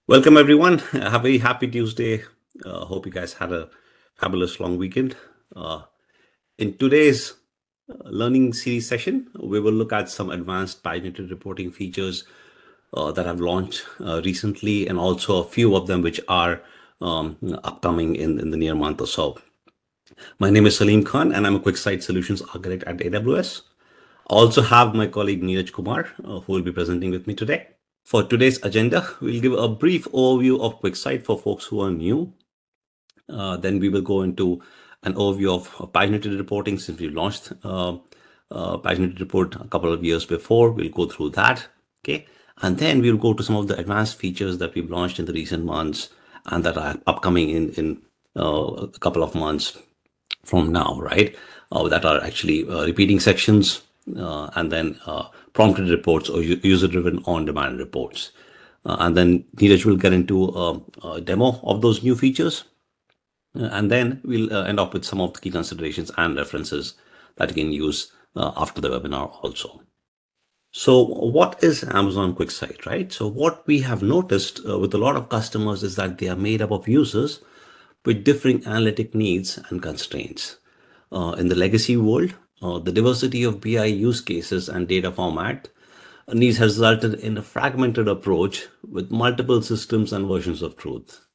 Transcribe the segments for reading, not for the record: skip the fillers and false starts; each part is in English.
Welcome, everyone. A very happy Tuesday. Hope you guys had a fabulous long weekend. In today's learning series session, we will look at some advanced paginated reporting features that have launched recently, and also a few of them which are upcoming in the near month or so. My name is Salim Khan, and I'm a QuickSight Solutions Architect at AWS. I also have my colleague Neeraj Kumar, who will be presenting with me today. For today's agenda, we'll give a brief overview of QuickSight for folks who are new. Then we will go into an overview of paginated reporting since we launched paginated report a couple of years before. We'll go through that, okay? And then we'll go to some of the advanced features that we've launched in the recent months and that are upcoming in a couple of months from now, right? That are actually repeating sections and then prompted reports or user-driven on-demand reports. And then Neeraj will get into a demo of those new features. And then we'll end up with some of the key considerations and references that you can use after the webinar also. So what is Amazon QuickSight, right? So what we have noticed with a lot of customers is that they are made up of users with differing analytic needs and constraints. In the legacy world, the diversity of BI use cases and data format needs has resulted in a fragmented approach with multiple systems and versions of truth.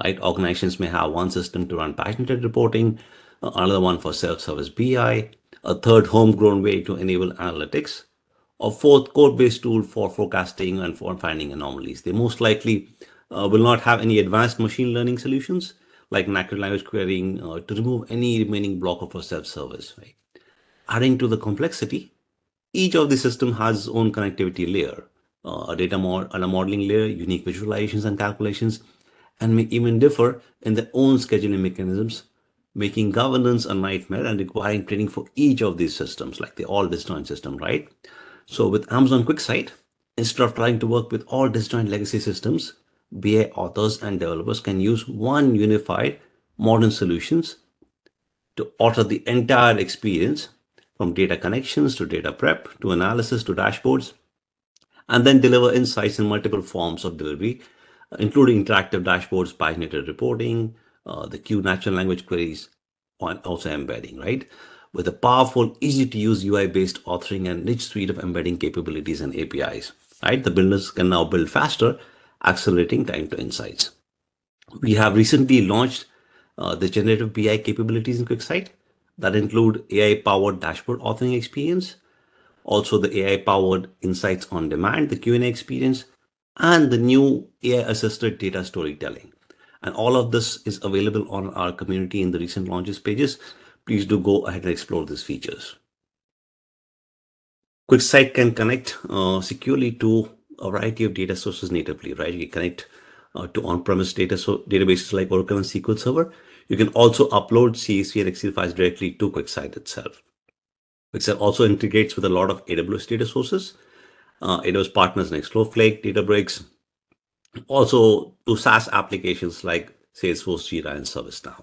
Right? Organizations may have one system to run paginated reporting, another one for self-service BI, a third homegrown way to enable analytics, a fourth code-based tool for forecasting and for finding anomalies. They most likely will not have any advanced machine learning solutions like natural language querying to remove any remaining blocker for self-service. Right? Adding to the complexity, each of the system has its own connectivity layer, a data and a modeling layer, unique visualizations and calculations, and may even differ in their own scheduling mechanisms, making governance a nightmare and requiring training for each of these systems, like the all disjoint system, right? So with Amazon QuickSight, instead of trying to work with all disjoint legacy systems, BI authors and developers can use one unified modern solutions to alter the entire experience from data connections to data prep to analysis to dashboards, and then deliver insights in multiple forms of delivery, including interactive dashboards, paginated reporting, the Q natural language queries, and also embedding, right? With a powerful, easy to use UI-based authoring and rich suite of embedding capabilities and APIs, right? The builders can now build faster, accelerating time to insights. We have recently launched the generative BI capabilities in QuickSight that include AI-powered dashboard authoring experience, also the AI-powered insights on demand, the Q&A experience, and the new AI-assisted data storytelling. And all of this is available on our community in the recent launches pages. Please do go ahead and explore these features. QuickSight can connect securely to a variety of data sources natively, right? You can connect to on-premise databases like Oracle and SQL Server. You can also upload CSV and Excel files directly to QuickSight itself. QuickSight also integrates with a lot of AWS data sources. AWS partners like Snowflake, Databricks, also to SaaS applications like Salesforce, Jira, and ServiceNow.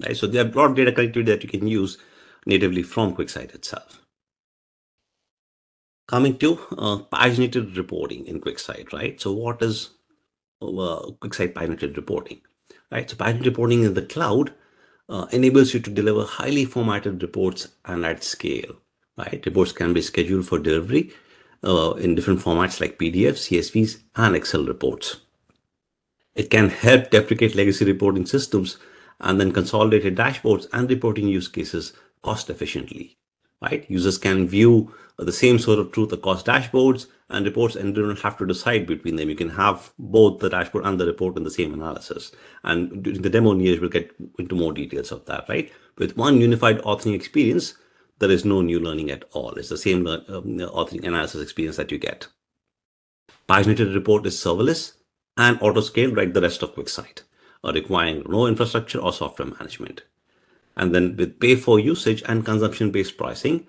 Right? So there are a lot of data connectivity that you can use natively from QuickSight itself. Coming to paginated reporting in QuickSight, right? So what is QuickSight paginated reporting, right? So paginated reporting in the cloud enables you to deliver highly formatted reports and at scale, right? Reports can be scheduled for delivery in different formats like PDFs, CSVs, and Excel reports. It can help deprecate legacy reporting systems and then consolidate dashboards and reporting use cases cost efficiently, right? Users can view the same sort of truth across dashboards and reports and don't have to decide between them. You can have both the dashboard and the report in the same analysis. And during the demo, Neeraj will get into more details of that, right? With one unified authoring experience, there is no new learning at all. It's the same authoring analysis experience that you get. Paginated report is serverless and auto-scaled like the rest of QuickSight, requiring no infrastructure or software management. And then with pay for usage and consumption-based pricing,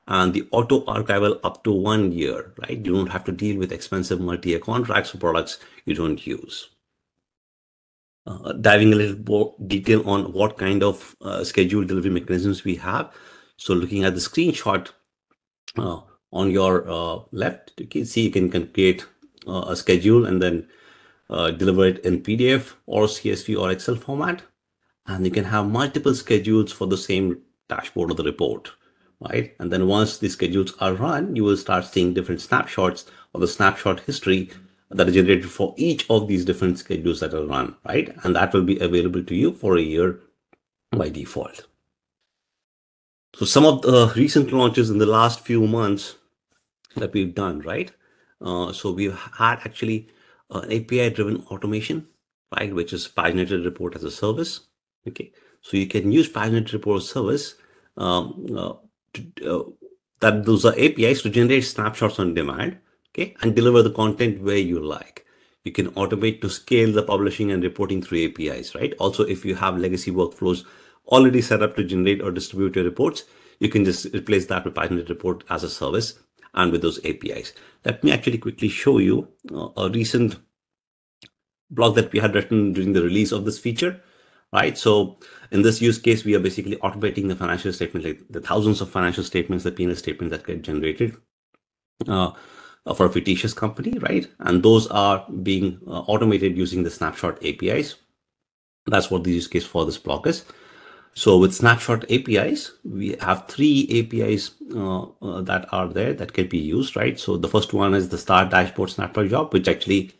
and the auto archival up to 1 year, right? You don't have to deal with expensive multi-year contracts for products you don't use. Diving a little more detail on what kind of scheduled delivery mechanisms we have. So looking at the screenshot on your left, you can see you can create a schedule and then deliver it in PDF or CSV or Excel format, and you can have multiple schedules for the same dashboard or the report, right? And then once the schedules are run, you will start seeing different snapshots or the snapshot history that is generated for each of these different schedules that are run, right? And that will be available to you for a year by default. So some of the recent launches in the last few months that we've done, right? So we've had actually an API-driven automation, right, which is Paginated Report as a Service. Okay, so you can use Paginated Report as a Service. That those are APIs to generate snapshots on demand, okay, and deliver the content where you like. You can automate to scale the publishing and reporting through APIs, right? Also, if you have legacy workflows already set up to generate or distribute your reports, you can just replace that with Paginated Report as a service and with those APIs. Let me actually quickly show you a recent blog that we had written during the release of this feature, right? So in this use case, we are basically automating the financial statement, like the thousands of financial statements, the P&L statements that get generated for a fictitious company, right? And those are being automated using the snapshot APIs. That's what the use case for this blog is. So with snapshot APIs, we have three APIs that are there that can be used, right? So the first one is the start dashboard snapshot job, which actually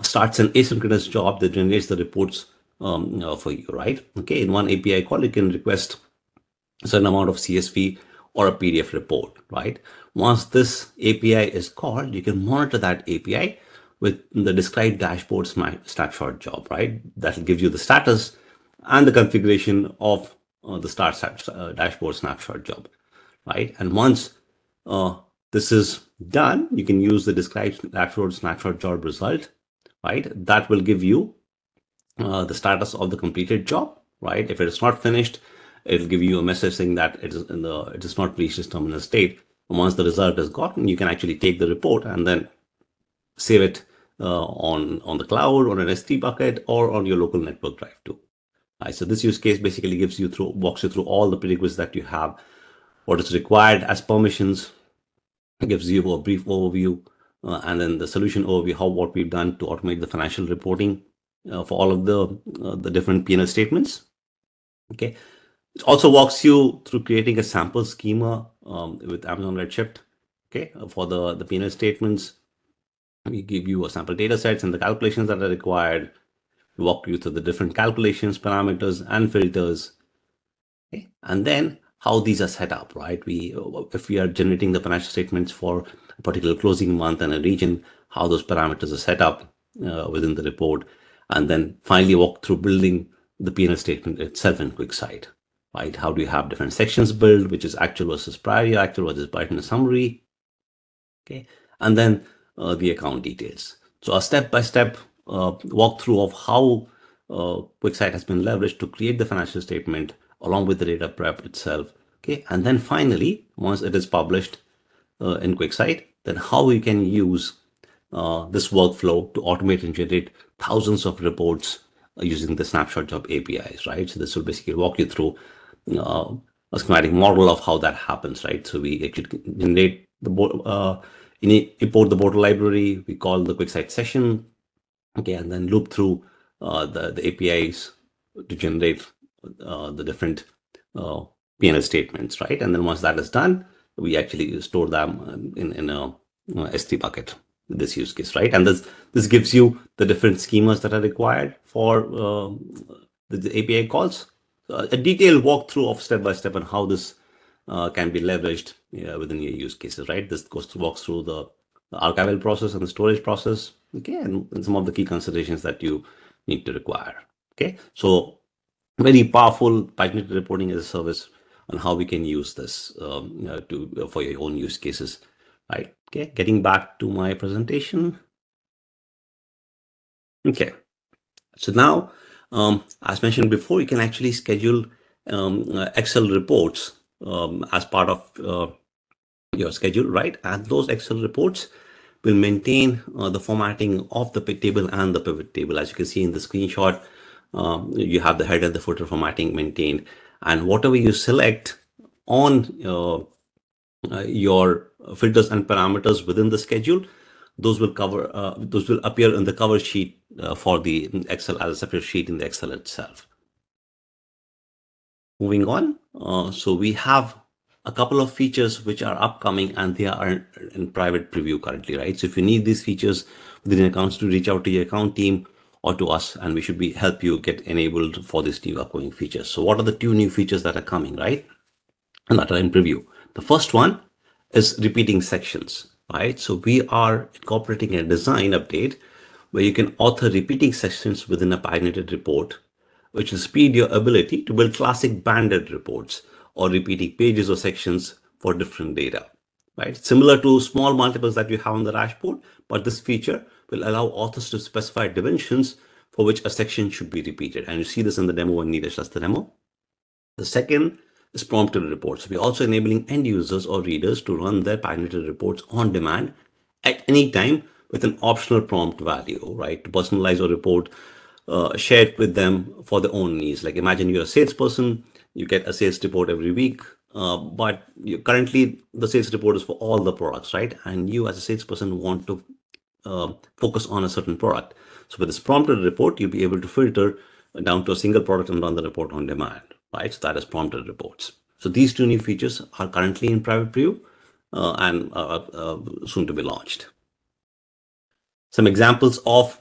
starts an asynchronous job that generates the reports for you, right? Okay, in one API call, you can request a certain amount of CSV or a PDF report, right? Once this API is called, you can monitor that API with the described dashboard snapshot job, right? That will give you the status and the configuration of the dashboard snapshot job, right? And once this is done, you can use the described dashboard snapshot job result, right? That will give you the status of the completed job, right? If it is not finished, it'll give you a message saying that it is not reached its terminal state. And once the result is gotten, you can actually take the report and then save it on the cloud, on an S3 bucket, or on your local network drive too. Right, so this use case basically walks you through all the prerequisites that you have, what is required as permissions, gives you a brief overview, and then the solution overview, what we've done to automate the financial reporting for all of the different P&L statements. Okay, it also walks you through creating a sample schema with Amazon Redshift. Okay, for the P&L statements, we give you a sample data sets and the calculations that are required. We walk you through the different calculations, parameters, and filters. Okay, and then how these are set up, right? If we are generating the financial statements for a particular closing month and a region, how those parameters are set up within the report, and then finally walk through building the P&L statement itself in QuickSight, right? How do you have different sections built, which is actual versus prior year, actual versus budget and summary, okay? And then the account details. So a step-by-step walkthrough of how QuickSight has been leveraged to create the financial statement along with the data prep itself, okay? And then finally, once it is published in QuickSight, then how we can use this workflow to automate and generate thousands of reports using the snapshot job APIs, right? So this will basically walk you through a schematic model of how that happens, right? So we actually generate import the border library, we call the QuickSight session, okay, and then loop through the APIs to generate the different P&L statements, right? And then once that is done, we actually store them in a S3 bucket with this use case, right? And this gives you the different schemas that are required for the API calls. A detailed walkthrough of step-by-step on how this can be leveraged within your use cases, right? This walks through the archival process and the storage process, okay, and some of the key considerations that you need to require, okay? So very powerful Paginated reporting as a service on how we can use this for your own use cases, right? Okay, getting back to my presentation. Okay, so now, as mentioned before, you can actually schedule Excel reports as part of your schedule, right? And those Excel reports will maintain the formatting of the table and the pivot table. As you can see in the screenshot, you have the header and the footer formatting maintained, and whatever you select on your filters and parameters within the schedule, those will appear in the cover sheet for the Excel as a separate sheet in the Excel itself. Moving on, so we have a couple of features which are upcoming and they are in private preview currently, right? So if you need these features within accounts, to reach out to your account team or to us, and we should help you get enabled for these new upcoming features. So what are the 2 new features that are coming, right? And that are in preview. The first one is repeating sections, right? So we are incorporating a design update where you can author repeating sections within a paginated report, which will speed your ability to build classic banded reports or repeating pages or sections for different data, right? Similar to small multiples that you have on the dashboard, but this feature will allow authors to specify dimensions for which a section should be repeated. And you see this in the demo when Neeraj does the demo. The second is prompted reports. We're also enabling end users or readers to run their paginated reports on demand at any time with an optional prompt value, right? To personalize a report, share it with them for their own needs. Like imagine you're a salesperson, you get a sales report every week, but currently the sales report is for all the products, right? And you as a salesperson want to focus on a certain product. So with this prompted report, you'll be able to filter down to a single product and run the report on demand, right? So that is prompted reports. So these 2 new features are currently in private preview and soon to be launched. Some examples of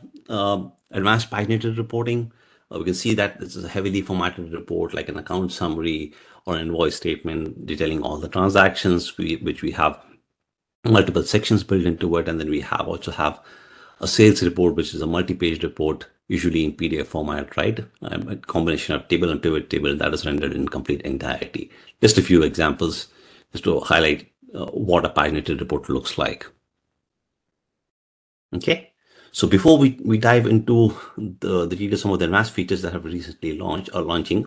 advanced paginated reporting. We can see that this is a heavily formatted report like an account summary or an invoice statement detailing all the transactions which we have multiple sections built into it. And then we also have a sales report, which is a multi-page report, usually in PDF format, right? A combination of table and pivot table that is rendered in complete entirety. Just a few examples just to highlight what a paginated report looks like. Okay, so before we dive into the details, some of the advanced features that have recently launched or launching,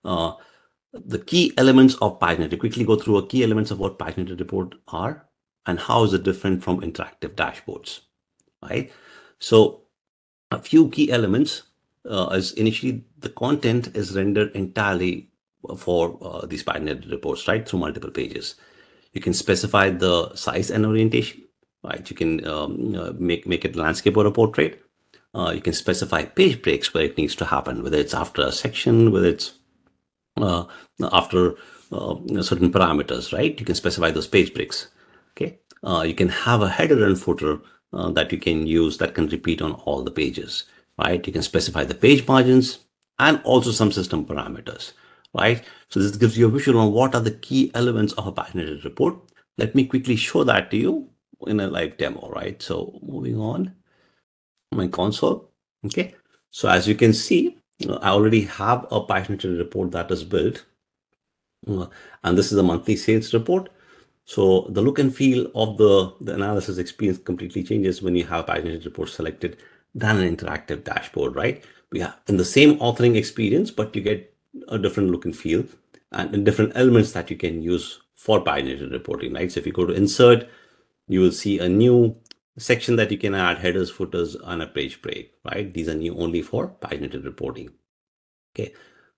the key elements of paginated. Quickly go through a key elements of what paginated report are and how is it different from interactive dashboards, right? So a few key elements is initially the content is rendered entirely for these paginated reports, right, through multiple pages. You can specify the size and orientation, right? You can make it landscape or a portrait. You can specify page breaks where it needs to happen, whether it's after a section, whether it's after certain parameters, right? You can specify those page breaks. Okay. You can have a header and footer that you can use that can repeat on all the pages, right? You can specify the page margins and also some system parameters, right? So this gives you a visual on what are the key elements of a paginated report. Let me quickly show that to you in a live demo, right? So moving on, my console. Okay. So as you can see, I already have a paginated report that is built. And this is a monthly sales report. So the look and feel of the analysis experience completely changes when you have paginated reports selected than an interactive dashboard, right? We have in the same authoring experience, but you get a different look and feel and different elements that you can use for paginated reporting, right? So if you go to insert, you will see a new section that you can add headers, footers, and a page break, right? These are new only for paginated reporting. Okay.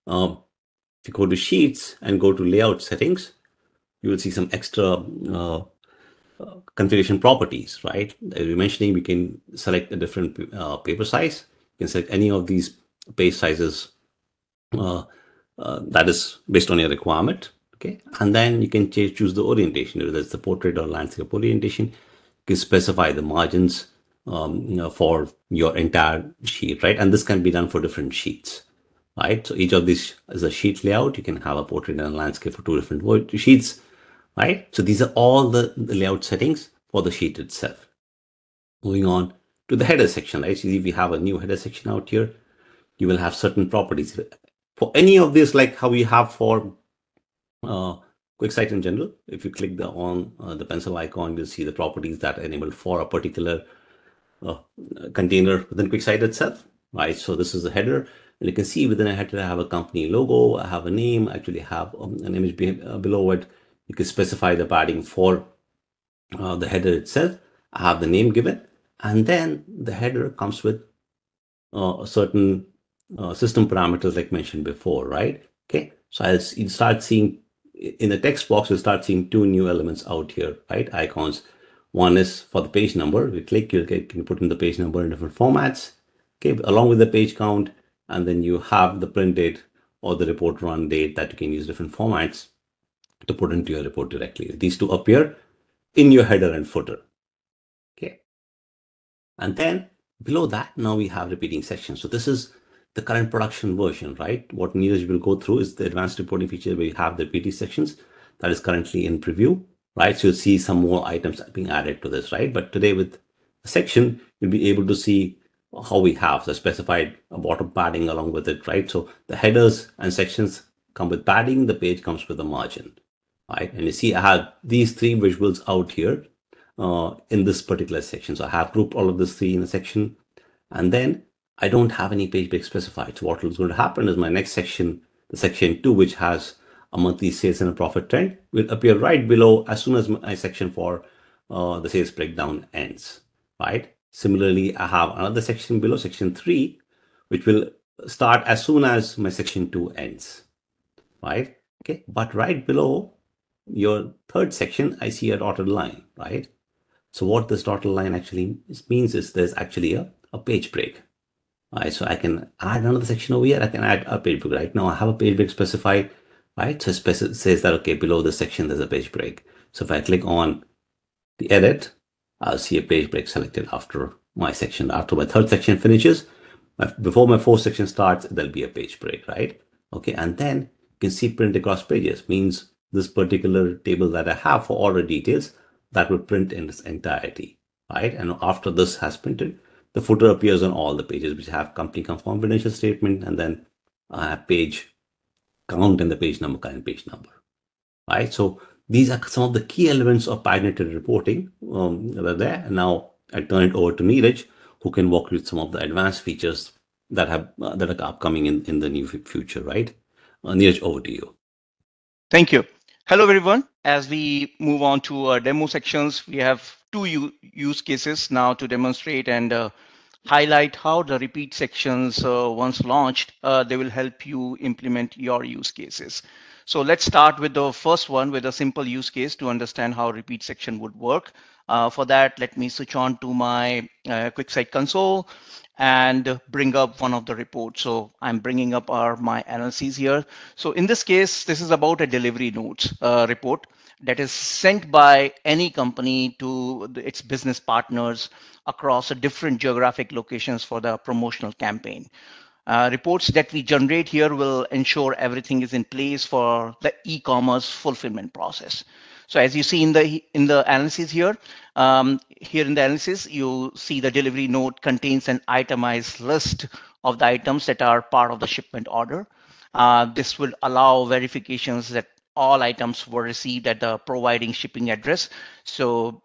If you go to sheets and go to layout settings, you will see some extra configuration properties, right? As we mentioning, we can select a different paper size. You can select any of these page sizes that is based on your requirement. Okay, and then you can choose the orientation, whether it's the portrait or landscape orientation. You can specify the margins for your entire sheet, right? And this can be done for different sheets, right? So each of these is a sheet layout. You can have a portrait and a landscape for 2 different sheets, right? So these are all the layout settings for the sheet itself. Moving on to the header section, right? So if we have a new header section out here, you will have certain properties. For any of this, like how we have for QuickSight in general, if you click the pencil icon, you'll see the properties that are enabled for a particular container within QuickSight itself, right? So this is the header, and you can see within a header I have a company logo, I have a name, I actually have an image below it. You can specify the padding for the header itself. I have the name given, and then the header comes with certain system parameters like mentioned before, right? Okay, so you start seeing in the text box, you'll start seeing 2 new elements out here, right? Icons. One is for the page number. We click, you can put in the page number in different formats, okay, along with the page count, and then you have the print date or the report run date that you can use different formats to put into your report directly. These two appear in your header and footer, okay. And then below that, now we have repeating sections. So this is the current production version, right? What Neeraj will go through is the advanced reporting feature where you have the repeating sections that is currently in preview, right? So you'll see some more items being added to this, right? But today with the section, you'll be able to see how we have the specified bottom padding along with it, right? So the headers and sections come with padding, the page comes with a margin, right? And you see I have these three visuals out here in this particular section. So I have grouped all of this three in a section, and then I don't have any page break specified. So what is going to happen is my next section, the section 2, which has a monthly sales and a profit trend, will appear right below as soon as my section for the sales breakdown ends, right? Similarly, I have another section below, section 3, which will start as soon as my section 2 ends, right? Okay, but right below your third section, I see a dotted line, right? So what this dotted line actually means is there's actually a page break. All right, so I can add another section over here. I can add a page break. Right now I have a page break specified, right? So it says that, okay, below this section, there's a page break. So if I click on the edit, I'll see a page break selected after my section. After my third section finishes, before my fourth section starts, there'll be a page break, right? Okay, and then you can see print across pages, means this particular table that I have for order details, that will print in its entirety, right? And after this has printed, the footer appears on all the pages which have company confirmed financial statement, and then I have page count and the page number, current page number, right? So these are some of the key elements of paginated reporting that are there. And now I turn it over to Neeraj, who can walk you through some of the advanced features that are upcoming in the near future, right? Neeraj, over to you. Thank you. Hello, everyone. As we move on to our demo sections, we have two use cases now to demonstrate and highlight how the repeat sections, once launched, they will help you implement your use cases. So let's start with the first one with a simple use case to understand how repeat section would work. For that, let me switch on to my QuickSight console and bring up one of the reports. So I'm bringing up my analyses here. So in this case, this is about a delivery notes report that is sent by any company to its business partners across different geographic locations for the promotional campaign. Reports that we generate here will ensure everything is in place for the e-commerce fulfillment process. So as you see in the analysis here, here in the analysis, you see the delivery note contains an itemized list of the items that are part of the shipment order. This will allow verifications that all items were received at the providing shipping address. So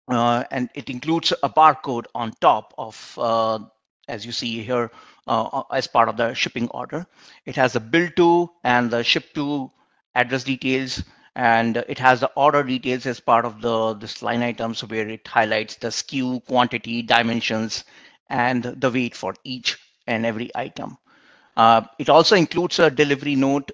and it includes a barcode on top of, as you see here, as part of the shipping order. It has a bill to and the ship to address details, and it has the order details as part of this line items where it highlights the SKU, quantity, dimensions, and the weight for each and every item. It also includes a delivery note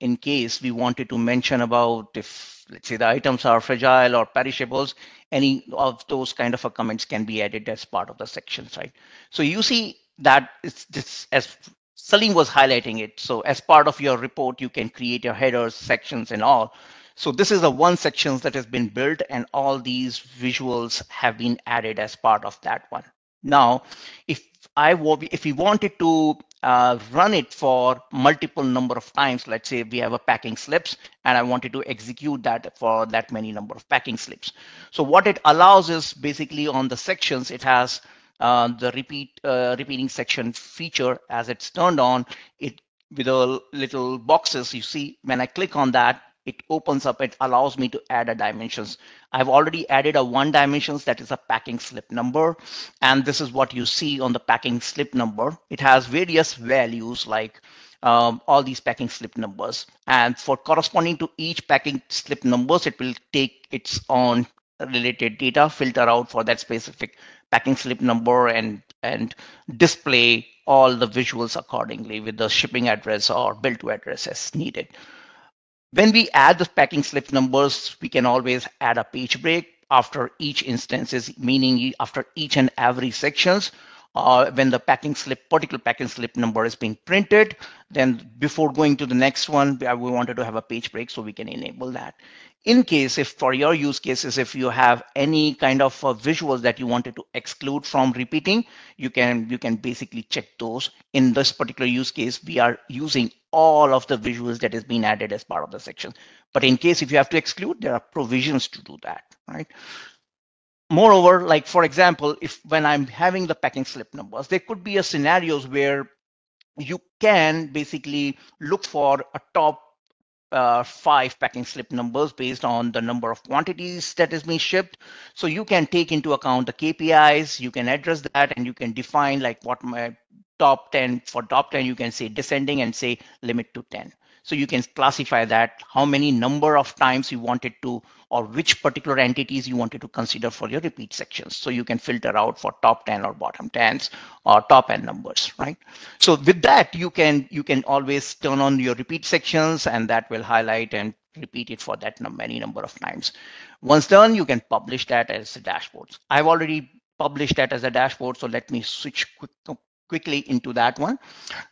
in case we wanted to mention about if, let's say, the items are fragile or perishables, any of those kind of comments can be added as part of the sections, right? So you see that it's this, as Salim was highlighting it. So as part of your report, you can create your headers, sections, and all. So this is the one sections that has been built, and all these visuals have been added as part of that one. Now, if if we wanted to run it for multiple number of times, let's say we have a packing slips and I wanted to execute that for that many number of packing slips. So what it allows is basically on the sections, it has the repeating section feature. As it's turned on, it with a little boxes, you see when I click on that, it opens up, it allows me to add a dimensions. I've already added a one dimensions, that is a packing slip number. And this is what you see on the packing slip number. It has various values like all these packing slip numbers. And for corresponding to each packing slip numbers, it will take its own related data, filter out for that specific packing slip number, and display all the visuals accordingly with the shipping address or bill to address as needed. When we add the packing slip numbers, we can always add a page break. after each instances, meaning after each and every sections. When the particular packing slip number is being printed, then before going to the next one, we wanted to have a page break so we can enable that. In case, if for your use cases, if you have any kind of visuals that you wanted to exclude from repeating, you can basically check those. In this particular use case, we are using all of the visuals that is being added as part of the section. But in case if you have to exclude, there are provisions to do that, right? Moreover, like for example, if when I'm having the packing slip numbers, there could be a scenarios where you can basically look for a top 5 packing slip numbers based on the number of quantities that is being shipped. So you can take into account the KPIs, you can address that, and you can define like what my top 10, for top 10, you can say descending and say limit to 10. So you can classify that, how many number of times you wanted to, or which particular entities you wanted to consider for your repeat sections. So you can filter out for top 10 or bottom 10s or top n numbers, right? So with that, you can always turn on your repeat sections, and that will highlight and repeat it for that many number of times. Once done, you can publish that as a dashboard. I've already published that as a dashboard, so let me switch quickly into that one.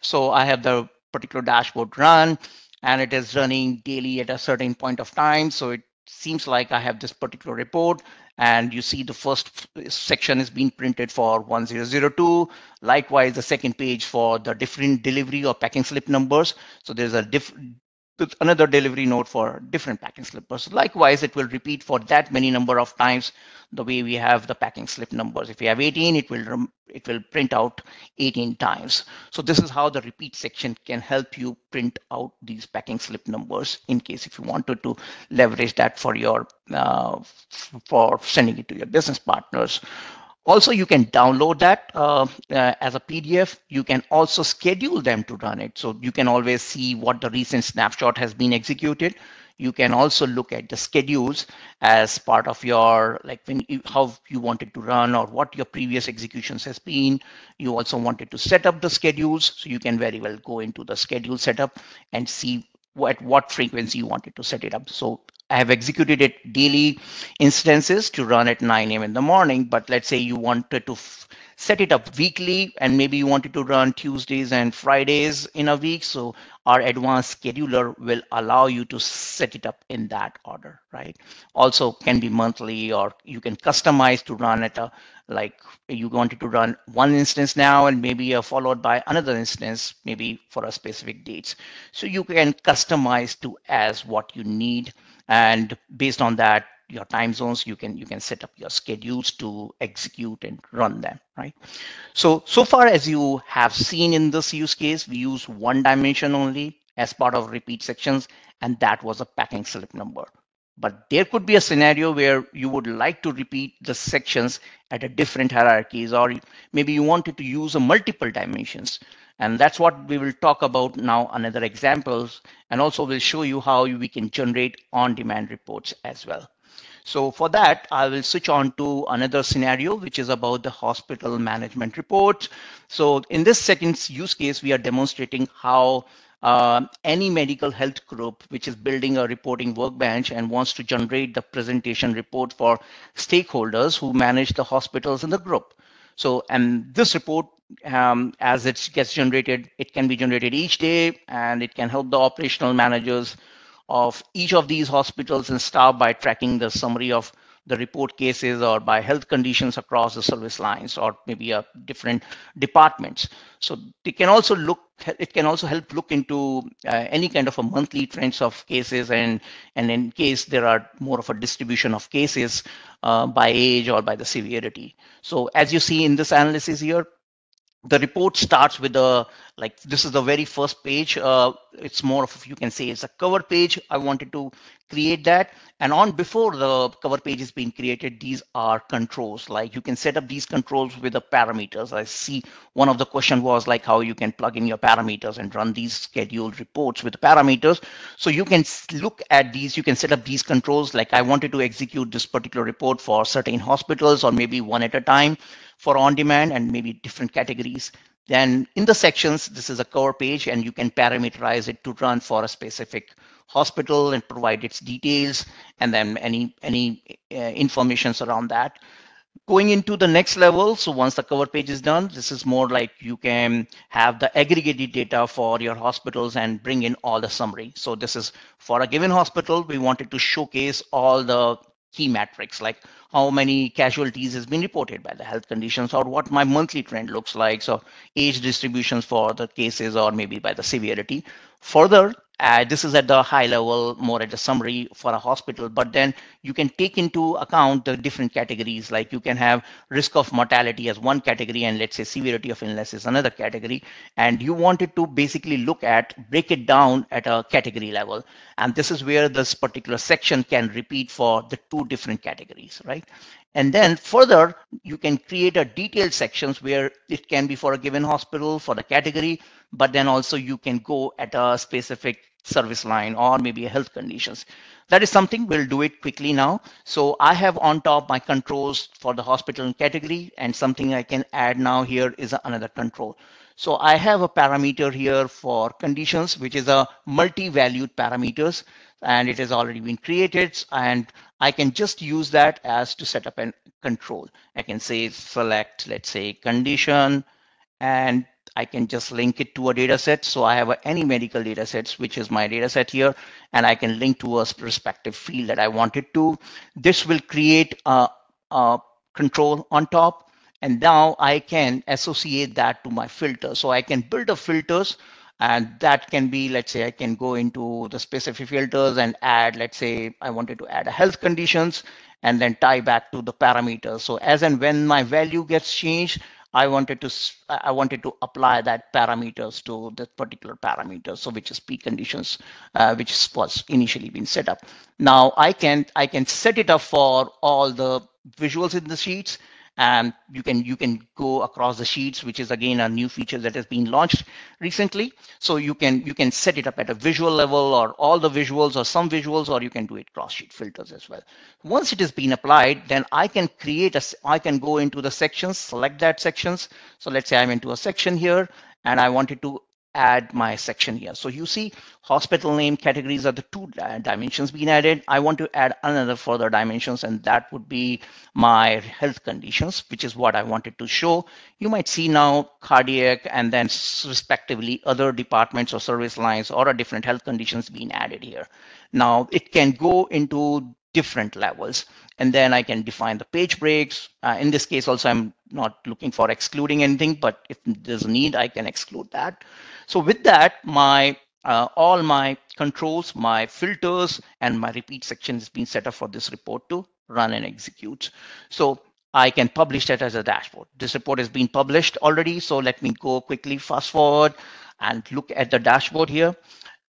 So I have the particular dashboard run, and it is running daily at a certain point of time. So it seems like I have this particular report, and you see the first section is being printed for 1002. Likewise, the second page for the different delivery or packing slip numbers. So there's a another delivery note for different packing slippers. Likewise, it will repeat for that many number of times the way we have the packing slip numbers. If you have 18, it will print out 18 times. So this is how the repeat section can help you print out these packing slip numbers in case if you wanted to leverage that for your for sending it to your business partners. Also, you can download that as a PDF. You can also schedule them to run it. So you can always see what the recent snapshot has been executed. You can also look at the schedules as part of your, like how you wanted to run or what your previous executions has been. You also wanted to set up the schedules. So you can very well go into the schedule setup and see at what frequency you wanted to set it up. So I have executed it daily instances to run at 9 a.m. in the morning, but let's say you wanted to set it up weekly, and maybe you wanted to run Tuesdays and Fridays in a week. So our advanced scheduler will allow you to set it up in that order, right? Also can be monthly, or you can customize to run at a, like you wanted to run one instance now and maybe followed by another instance, maybe for a specific dates. So you can customize to as what you need, and based on that, your time zones, you can set up your schedules to execute and run them, right? So far as you have seen in this use case, we use one dimension only as part of repeat sections, and that was a packing slip number. But there could be a scenario where you would like to repeat the sections at a different hierarchies, or maybe you wanted to use a multiple dimensions. And that's what we will talk about now, another examples, and also we'll show you how we can generate on-demand reports as well. So for that, I will switch on to another scenario, which is about the hospital management report. So in this second use case, we are demonstrating how AnyMedical health group, which is building a reporting workbench and wants to generate the presentation report for stakeholders who manage the hospitals in the group. So, and this report, as it gets generated, it can be generated each day, and it can help the operational managers of each of these hospitals and staff by tracking the summary of the report cases or by health conditions across the service lines or maybe different departments. So they can also it can also help look into any kind of a monthly trends of cases, and in case there are more of a distribution of cases by age or by the severity. So as you see in this analysis here, the report starts with like this is the very first page. It's more of, you can say it's a cover page. I wanted to create that, and on before the cover page is being created, these are controls. Like you can set up these controls with the parameters. I see one of the question was like how you can plug in your parameters and run these scheduled reports with the parameters. So you can look at these, you can set up these controls. Like I wanted to execute this particular report for certain hospitals or maybe one at a time for on demand and maybe different categories. Then in the sections, this is a cover page, and you can parameterize it to run for a specific hospital and provide its details, and then any information around that. Going into the next level, so once the cover page is done, this is more like you can have the aggregated data for your hospitals and bring in all the summary. So this is for a given hospital, we wanted to showcase all the key metrics, like how many casualties has been reported by the health conditions, or what my monthly trend looks like, so age distributions for the cases, or maybe by the severity. Further, this is at the high level, more at the summary for a hospital, but then you can take into account the different categories, like you can have risk of mortality as one category, and let's say severity of illness is another category, and you wanted to basically break it down at a category level. And this is where this particular section can repeat for the two different categories, right? And then further, you can create a detailed sections where it can be for a given hospital, for the category, but then also you can go at a specific service line or maybe a health conditions. That is something we'll do it quickly now. So I have on top my controls for the hospital category, and something I can add now here is another control. So I have a parameter here for conditions, which is a multi-valued parameters, and it has already been created, and I can just use that as to set up a control. I can say select, let's say, condition, and I can just link it to a data set. So I have AnyMedical data sets, which is my data set here, and I can link to a respective field that I wanted to. This will create a control on top, and now I can associate that to my filter. So I can build a filters, and that can be, let's say, I can go into the specific filters and add, let's say, I wanted to add a health conditions, and then tie back to the parameters. So as and when my value gets changed, I wanted to apply that parameters to that particular parameter, so which is preconditions, which was initially been set up. Now I can set it up for all the visuals in the sheets, and you can go across the sheets, which is again a new feature that has been launched recently. So you can set it up at a visual level, or all the visuals, or some visuals, or you can do it cross sheet filters as well. Once it has been applied, then I can I can go into the sections, select that sections. So let's say I'm into a section here, and I wanted to add my section here. So you see hospital name categories are the two dimensions being added. I want to add another further dimensions, and that would be my health conditions, which is what I wanted to show. You might see now cardiac, and then respectively other departments or service lines or a different health conditions being added here. Now it can go into different levels, and then I can define the page breaks. In this case also, I'm not looking for excluding anything, but if there's a need, I can exclude that. So with that, my all my controls, my filters, and my repeat section has been set up for this report to run and execute. So I can publish that as a dashboard. This report has been published already, so let me go quickly fast forward and look at the dashboard here.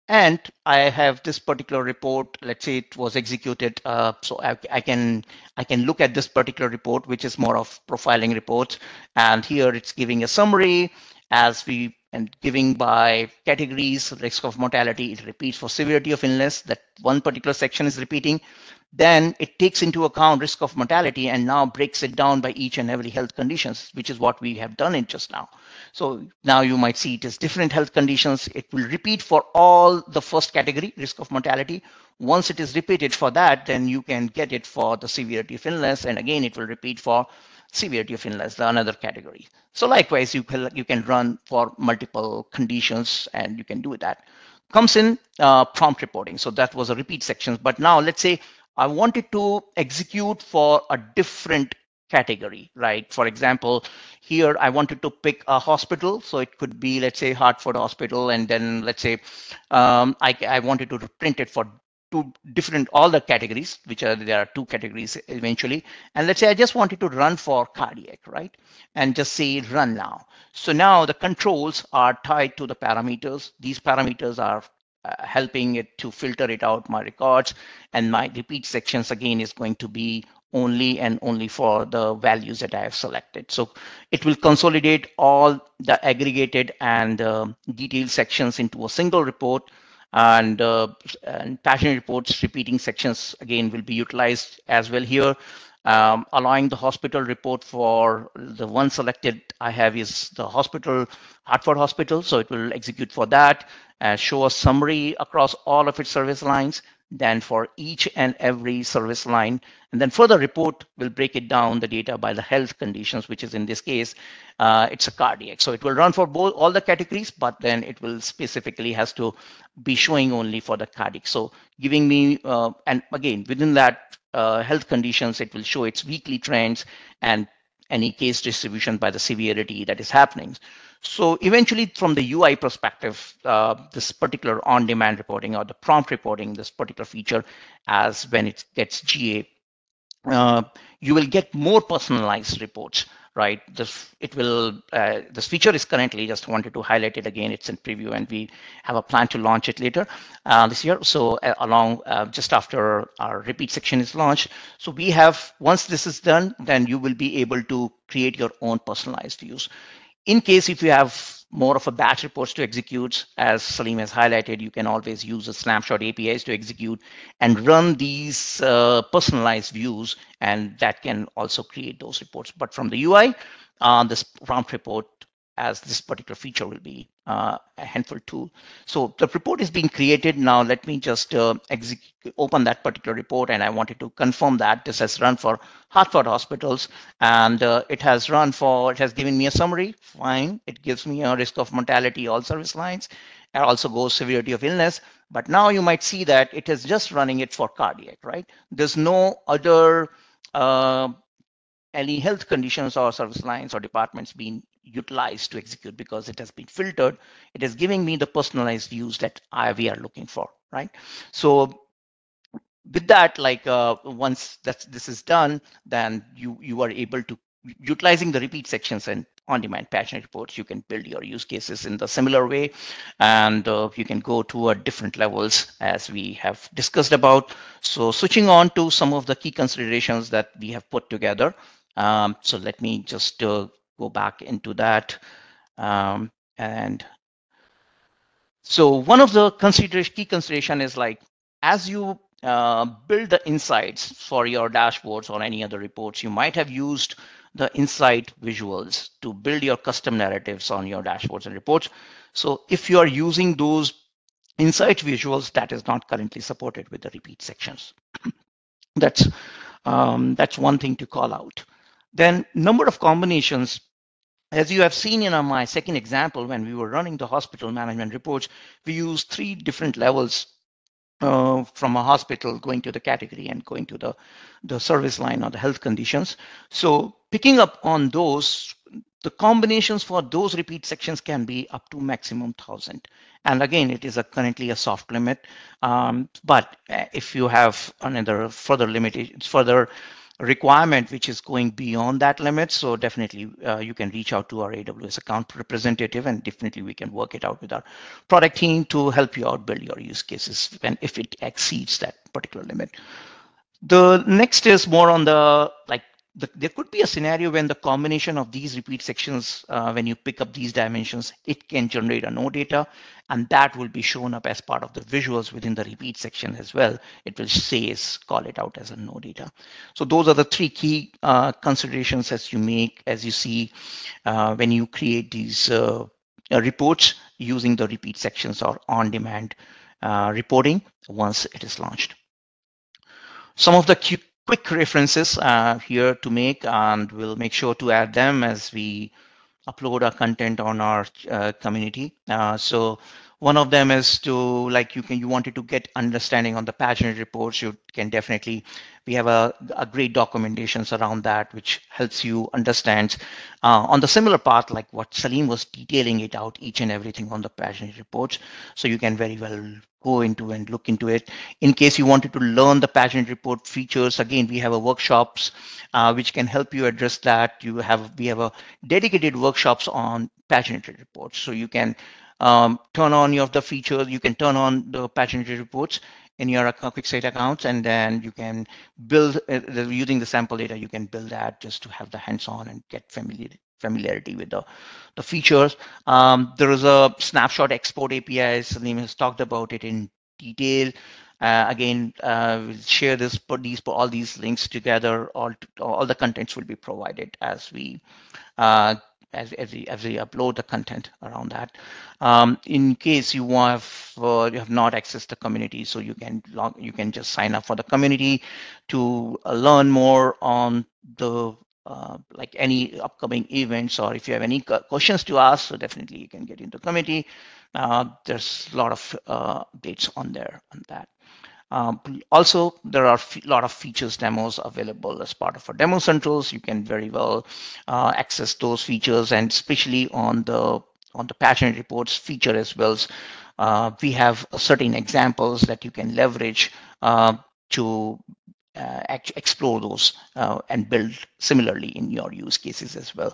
And I have this particular report. Let's say it was executed. So I can look at this particular report, which is more of profiling reports. And here it's giving a summary and giving by categories, risk of mortality. It repeats for severity of illness. That one particular section is repeating. Then it takes into account risk of mortality and now breaks it down by each and every health conditions, which is what we have done it just now. So now you might see it is different health conditions. It will repeat for all the first category, risk of mortality. Once it is repeated for that, then you can get it for the severity of illness. And again, it will repeat for severity of illness, the another category. So likewise, you can run for multiple conditions, and you can do that. Comes in prompt reporting. So that was a repeat section. But now let's say I wanted to execute for a different category, right? For example, here I wanted to pick a hospital. So it could be, let's say, Hartford Hospital. And then let's say I wanted to print it for two different, all the categories, there are two categories eventually. And let's say I just wanted to run for cardiac, right? And just say run now. So now the controls are tied to the parameters. These parameters are helping it to filter it out my records, and my repeat sections again is going to be only and only for the values that I have selected. So it will consolidate all the aggregated and detailed sections into a single report, and paginated reports repeating sections again will be utilized as well here. allowing the hospital report for the one selected I have is the hospital, Hartford Hospital. So it will execute for that, show a summary across all of its service lines, then for each and every service line. And then further report will break it down, the data by the health conditions, which is in this case, it's a cardiac. So it will run for both all the categories, but then it will specifically has to be showing only for the cardiac. So giving me, and again, within that health conditions, it will show its weekly trends and any case distribution by the severity that is happening. So eventually, from the UI perspective, this particular on-demand reporting or the prompt reporting, this particular feature, as when it gets GA, you will get more personalized reports, right? This feature is currently, just wanted to highlight it again, it's in preview and we have a plan to launch it later this year. So just after our repeat section is launched. So we have, once this is done, then you will be able to create your own personalized views. In case if you have more of a batch reports to execute, as Salim has highlighted, you can always use the snapshot APIs to execute and run these personalized views, and that can also create those reports. But from the UI, this prompt report as this particular feature will be a handful tool. So the report is being created now. Let me just open that particular report, and I wanted to confirm that this has run for Hartford hospitals, and it has given me a summary. Fine, it gives me a risk of mortality, all service lines. It also goes severity of illness. But now you might see that it is just running it for cardiac, right? There's no other any health conditions or service lines or departments being utilized to execute because it has been filtered. It is giving me the personalized views that we are looking for, right? So with that, like once this is done, then you are able to, utilizing the repeat sections and on-demand paginated reports, you can build your use cases in the similar way, and you can go to different levels as we have discussed about. So switching on to some of the key considerations that we have put together. So let me just go back into that. And so one of the key consideration is like, as you build the insights for your dashboards or any other reports, you might have used the insight visuals to build your custom narratives on your dashboards and reports. So if you are using those insight visuals, that is not currently supported with the repeat sections. That's one thing to call out. Then number of combinations. As you have seen in my second example, when we were running the hospital management reports, we used 3 different levels from a hospital going to the category and going to the service line or the health conditions. So picking up on those, the combinations for those repeat sections can be up to maximum 1,000. And again, it is currently a soft limit. But if you have another further limitations, further requirement which is going beyond that limit, so definitely you can reach out to our AWS account representative, and definitely we can work it out with our product team to help you out build your use cases when if it exceeds that particular limit. The next is more on the there could be a scenario when the combination of these repeat sections, when you pick up these dimensions, it can generate a no data, and that will be shown up as part of the visuals within the repeat section as well. It will call it out as a no data. So those are the 3 key considerations as you see when you create these reports using the repeat sections or on-demand reporting once it is launched. Some of the quick references here to make, and we'll make sure to add them as we upload our content on our community. So one of them is to, like, you wanted to get understanding on the paginated reports, you can definitely, we have a great documentations around that, which helps you understand on the similar path, like what Salim was detailing it out, each and everything on the paginated reports. So you can very well go into and look into it. In case you wanted to learn the paginated report features, again, we have a workshops which can help you address that. We have a dedicated workshops on paginated reports. So you can turn on the features, you can turn on the paginated reports in your QuickSight accounts, and then you can build, using the sample data, you can build that just to have the hands-on and get familiarity with the features. There is a snapshot export API. Salim has talked about it in detail. Again, we'll share this, put all these links together. All the contents will be provided as we uh, as we upload the content around that. In case you have not accessed the community, so you can just sign up for the community to learn more on the like any upcoming events, or if you have any questions to ask, so definitely you can get into the committee. There's a lot of updates on there on that. Also, there are a lot of features demos available as part of our demo centrals. You can very well access those features, and especially on the Paginated reports feature as well. We have certain examples that you can leverage to explore those and build similarly in your use cases as well.